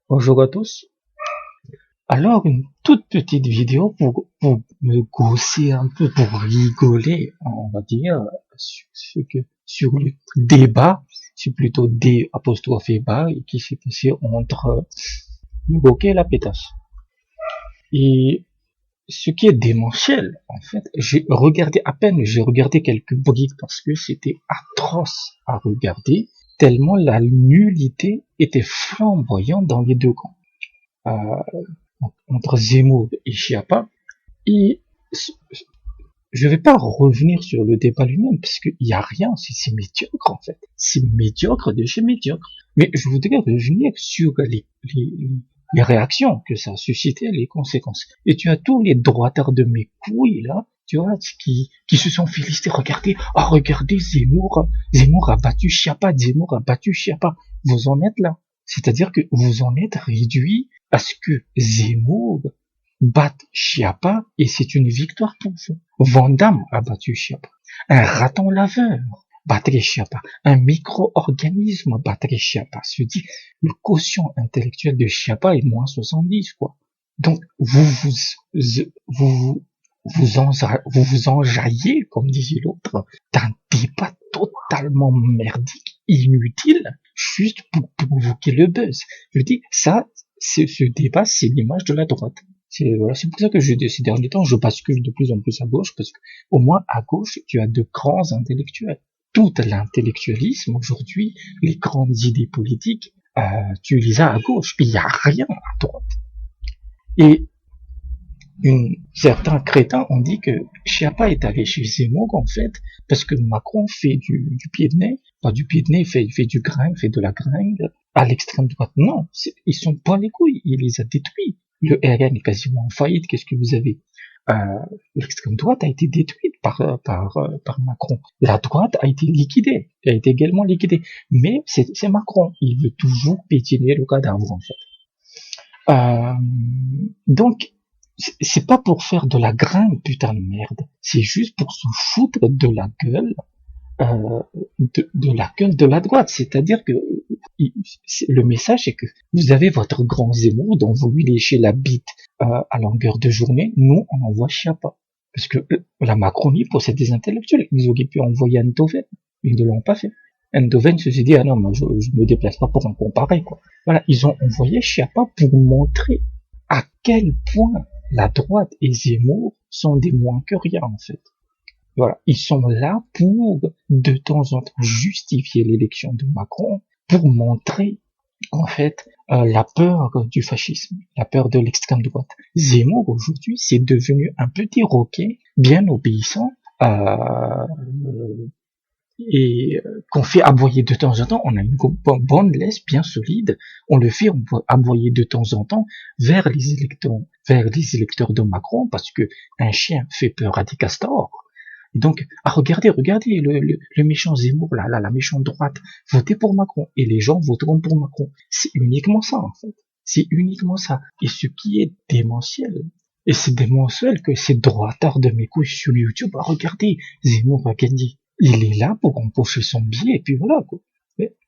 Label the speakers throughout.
Speaker 1: Bonjour à tous. Alors, une toute petite vidéo pour me gausser un peu, pour rigoler, on va dire, sur le débat, c'est plutôt D apostrophe bas, qui s'est passé entre le Bokeh et la pétasse. Et ce qui est démentiel, en fait, j'ai regardé quelques briques parce que c'était atroce à regarder, tellement la nullité était flamboyante dans les deux camps. Entre Zemmour et Chiappa. Et je vais pas revenir sur le débat lui-même, parce qu'il y a rien, c'est médiocre en fait. C'est médiocre de chez médiocre. Mais je voudrais revenir sur les réactions que ça a suscité, les conséquences. Et tu as tous les droitards de mes couilles là, tu vois, qui se sont félicités. Regardez Zemmour a battu Chiappa, Zemmour a battu Chiappa. Vous en êtes là. C'est-à-dire que vous en êtes réduit à ce que Zemmour batte Chiappa et c'est une victoire pour vous. Van Damme a battu Chiappa. Un raton laveur battrait Chiappa. Un micro-organisme battrait Chiappa. Je dis, le quotient intellectuel de Chiappa est moins 70, quoi. Donc, vous enjaillez, comme disait l'autre, d'un débat totalement merdique, inutile, juste pour provoquer le buzz. Je dis, ça, ce débat, c'est l'image de la droite. C'est pour ça que ces derniers temps, je bascule de plus en plus à gauche, parce que au moins à gauche, tu as de grands intellectuels. Tout l'intellectualisme aujourd'hui, les grandes idées politiques, tu les as à gauche, puis il n'y a rien à droite. Et certains crétins ont dit que Chiappa est allé chez Zemmour, en fait, parce que Macron fait du pied de nez, pas du pied de nez, fait du grain, fait de la gringue, à l'extrême droite. Non, ils sont pas les couilles, il les a détruits. Le RN est quasiment en faillite, qu'est-ce que vous avez? L'extrême droite a été détruite par Macron. La droite a été liquidée, a été également liquidée. Mais c'est Macron, il veut toujours pétiner le cadavre, en fait. Donc, c'est pas pour faire de la gringue, putain de merde. C'est juste pour se foutre de la gueule, de la gueule de la droite. C'est-à-dire que le message c'est que vous avez votre grand Zemmour dont vous lui léchez la bite à longueur de journée. Nous, on envoie Chiappa. Parce que la Macronie possède des intellectuels. Ils auraient pu envoyer Eindhoven. Ils ne l'ont pas fait. Eindhoven se dit, ah non, moi, je me déplace pas pour en comparer, quoi. Voilà. Ils ont envoyé Chiappa pour montrer à quel point la droite et Zemmour sont des moins que rien, en fait. Voilà. Ils sont là pour, de temps en temps, justifier l'élection de Macron, pour montrer, en fait, la peur du fascisme, la peur de l'extrême droite. Zemmour, aujourd'hui, c'est devenu un petit roquet, bien obéissant, et qu'on fait aboyer de temps en temps. On a une bonne laisse bien solide, on le fait aboyer de temps en temps vers les électeurs de Macron, parce que un chien fait peur à des castors. Et donc, regardez le méchant Zemmour, la méchante droite, votez pour Macron, et les gens voteront pour Macron. C'est uniquement ça, en fait. C'est uniquement ça. Et ce qui est démentiel, et c'est démentiel que ces droitards de mes couilles sur YouTube, regardez, Zemmour a gagné. Il est là pour empocher son billet, et puis voilà, quoi.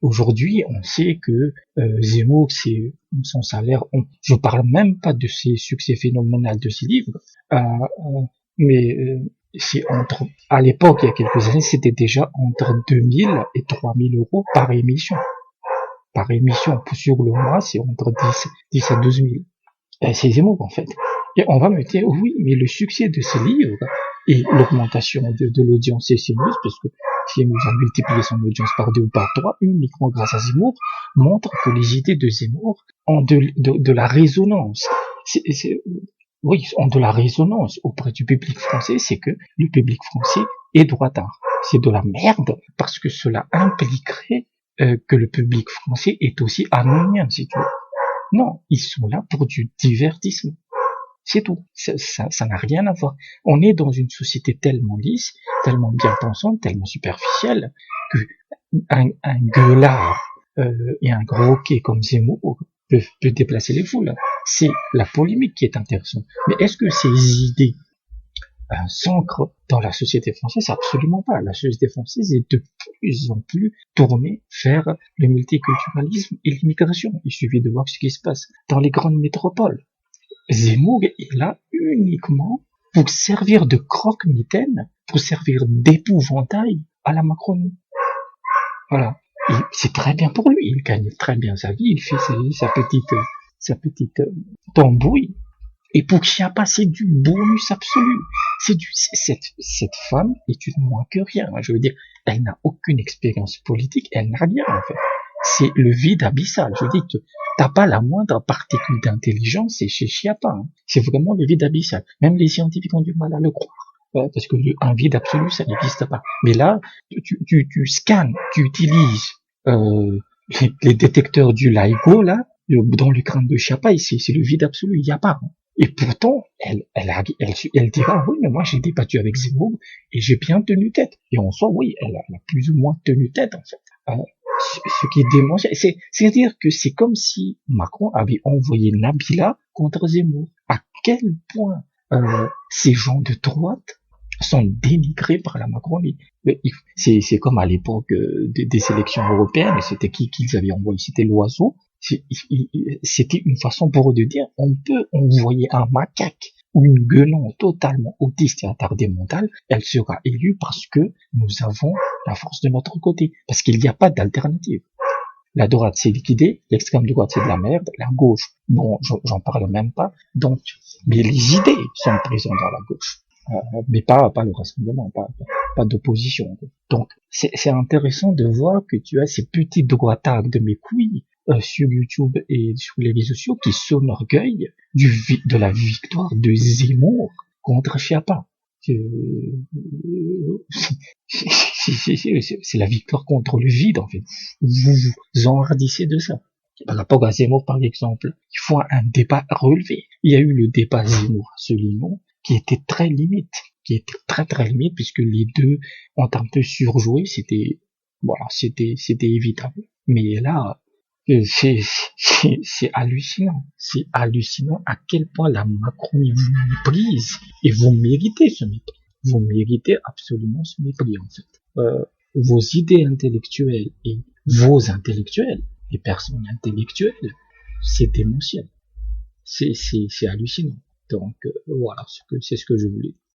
Speaker 1: Aujourd'hui, on sait que Zemmour, c'est son salaire. Je parle même pas de ses succès phénoménal de ses livres, mais c'est à l'époque, il y a quelques années, c'était déjà entre 2000 et 3000 euros par émission. Par émission, sur le mois, c'est entre 10 à 12 000. C'est Zemmour, en fait. Et on va me dire, oui, mais le succès de ces livres et l'augmentation de l'audience CNews, parce que CNews a multiplié son audience par 2 ou par 3, uniquement grâce à Zemmour, montre que les idées de Zemmour ont de la résonance. Oui, ont de la résonance auprès du public français, c'est que le public français est droitard. C'est de la merde, parce que cela impliquerait que le public français est aussi arménien, si tu veux. Non, ils sont là pour du divertissement. C'est tout. Ça n'a rien à voir. On est dans une société tellement lisse, tellement bien pensante, tellement superficielle, que un gueulard et un gros hockey comme Zemmour peut déplacer les foules. C'est la polémique qui est intéressante. Mais est-ce que ces idées s'ancre dans la société française. Absolument pas. La société française est de plus en plus tournée vers le multiculturalisme et l'immigration. Il suffit de voir ce qui se passe dans les grandes métropoles. Zemmour est là uniquement pour servir de croque-mitaine, pour servir d'épouvantail à la Macronie. Voilà. Et c'est très bien pour lui. Il gagne très bien sa vie. Il fait sa petite tambouille. Et pour Chiappa, c'est du bonus absolu. Cette femme est une moins que rien. Je veux dire, elle n'a aucune expérience politique. Elle n'a rien, en fait. C'est le vide abyssal. Je veux dire, t'as pas la moindre particule d'intelligence chez Chiappa. Hein. C'est vraiment le vide abyssal. Même les scientifiques ont du mal à le croire. Parce que un vide absolu, ça n'existe pas. Mais là, tu scannes, tu utilises les détecteurs du LIGO, là, dans le crâne de Chiappa, c'est le vide absolu, il n'y a pas. Hein. Et pourtant, elle dira, oui, mais moi j'ai débattu avec Zemmour et j'ai bien tenu tête. Et en soi, oui, elle a plus ou moins tenu tête, en fait. Ce qui est démontré, c'est-à-dire que c'est comme si Macron avait envoyé Nabila contre Zemmour. À quel point ces gens de droite sont dénigrés par la Macronie. C'est comme à l'époque des élections européennes, c'était qui qu'ils avaient envoyé, c'était l'oiseau. C'était une façon pour eux de dire, on peut envoyer un macaque ou une guenon totalement autiste et attardée mentale, elle sera élue parce que nous avons la force de notre côté, parce qu'il n'y a pas d'alternative. La droite s'est liquidée, l'extrême droite c'est de la merde, la gauche, bon, j'en parle même pas, donc, mais les idées sont présentes dans la gauche. Mais pas le rassemblement, pas d'opposition. Donc, c'est intéressant de voir que tu as ces petits droitards de mes couilles sur YouTube et sur les réseaux sociaux qui s'enorgueillent de la victoire de Zemmour contre Chiappa. C'est la victoire contre le vide, en fait. Vous vous enhardissez de ça. Par rapport à Zemmour, par exemple, il faut un débat relevé. Il y a eu le débat Zemmour-Asselineau, qui était très limite, très limite, puisque les deux ont un peu surjoué, c'était évitable. Mais là, c'est hallucinant à quel point la Macronie vous méprise, et vous méritez ce mépris. Vous méritez absolument ce mépris, en fait. Vos idées intellectuelles et vos intellectuels, les personnes intellectuelles, c'est démentiel. C'est hallucinant. Donc voilà, c'est ce que je voulais dire.